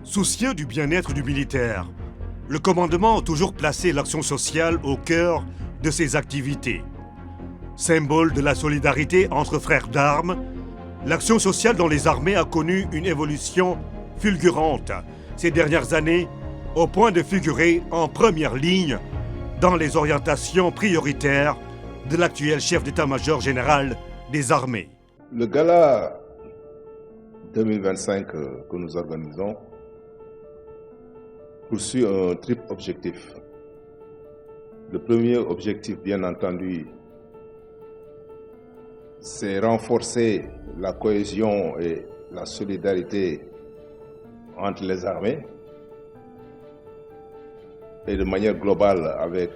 Soucieux du bien-être du militaire, le commandement a toujours placé l'action sociale au cœur de ses activités. Symbole de la solidarité entre frères d'armes, l'action sociale dans les armées a connu une évolution fulgurante ces dernières années, au point de figurer en première ligne dans les orientations prioritaires de l'actuel chef d'état-major général des armées. Le gala 2025 que nous organisons poursuit un triple objectif. Le premier objectif, bien entendu, c'est renforcer la cohésion et la solidarité entre les armées et de manière globale avec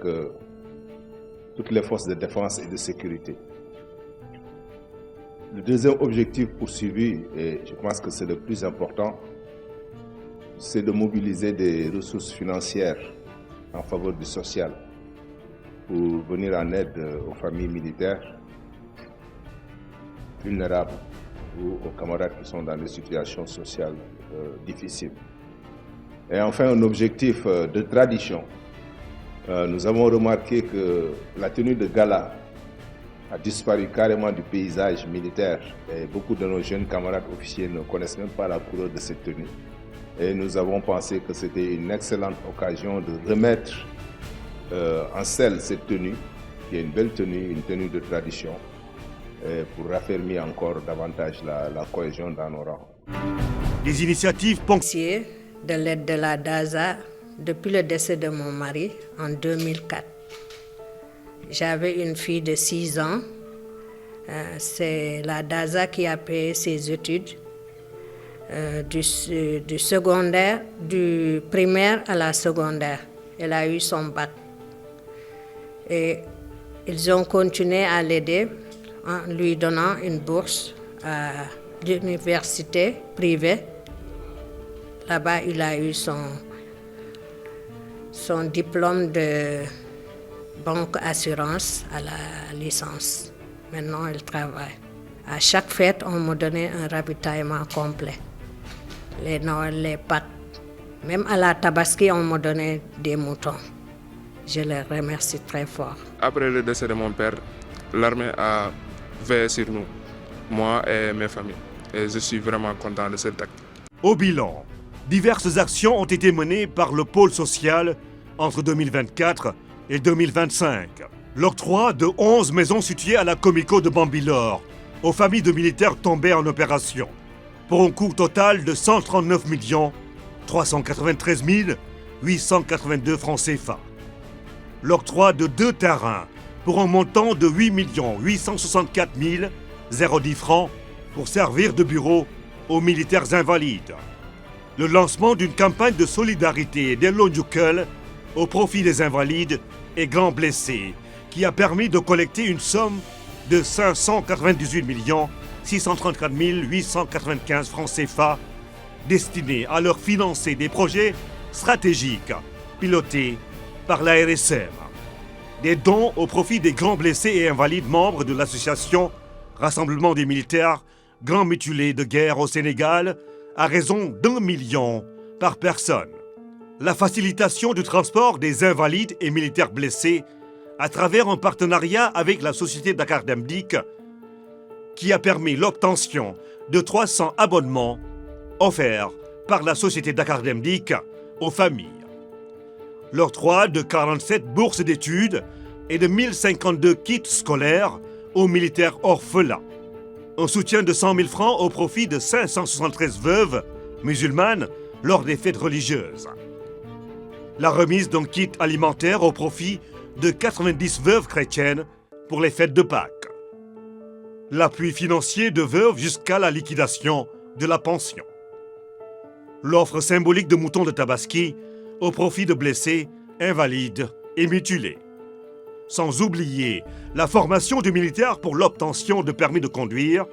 toutes les forces de défense et de sécurité. Le deuxième objectif poursuivi, et je pense que c'est le plus important, c'est de mobiliser des ressources financières en faveur du social pour venir en aide aux familles militaires vulnérables ou aux camarades qui sont dans des situations sociales difficiles. Et enfin, un objectif de tradition. Nous avons remarqué que la tenue de gala a disparu carrément du paysage militaire et beaucoup de nos jeunes camarades officiers ne connaissent même pas la couleur de cette tenue. Et nous avons pensé que c'était une excellente occasion de remettre en selle cette tenue, qui est une belle tenue, une tenue de tradition, pour raffermir encore davantage la cohésion dans nos rangs. Des initiatives ponctuées de l'aide de la DASA depuis le décès de mon mari en 2004. J'avais une fille de 6 ans. C'est la DASA qui a payé ses études du secondaire, du primaire à la secondaire. Elle a eu son bac. Et ils ont continué à l'aider en lui donnant une bourse à l'université privée. Là-bas, il a eu son diplôme de banque assurance à la licence. Maintenant, il travaille. À chaque fête, on me donnait un ravitaillement complet. Les Noël, les Pâques. Même à la Tabaski, on me donnait des moutons. Je les remercie très fort. Après le décès de mon père, l'armée a veillé sur nous, moi et mes familles. Et je suis vraiment content de cet acte. Au bilan, diverses actions ont été menées par le pôle social entre 2024 et 2025. L'octroi de 11 maisons situées à la Comico de Bambilor aux familles de militaires tombés en opération, pour un coût total de 139 393 882 francs CFA. L'octroi de 2 terrains pour un montant de 8 864 010 francs pour servir de bureau aux militaires invalides. Le lancement d'une campagne de solidarité des Lodjukel au profit des invalides et grands blessés qui a permis de collecter une somme de 598 634 895 francs CFA destinés à leur financer des projets stratégiques pilotés par la RSM. Des dons au profit des grands blessés et invalides membres de l'association Rassemblement des militaires grands mutilés de guerre au Sénégal à raison d'1 million par personne. La facilitation du transport des invalides et militaires blessés à travers un partenariat avec la société Dakar Demdik qui a permis l'obtention de 300 abonnements offerts par la société Dakar Demdik aux familles. L'octroi de 47 bourses d'études et de 1052 kits scolaires aux militaires orphelins. Un soutien de 100 000 francs au profit de 573 veuves musulmanes lors des fêtes religieuses. La remise d'un kit alimentaire au profit de 90 veuves chrétiennes pour les fêtes de Pâques. L'appui financier de veuves jusqu'à la liquidation de la pension. L'offre symbolique de moutons de Tabaski au profit de blessés, invalides et mutilés. Sans oublier la formation du militaire pour l'obtention de permis de conduire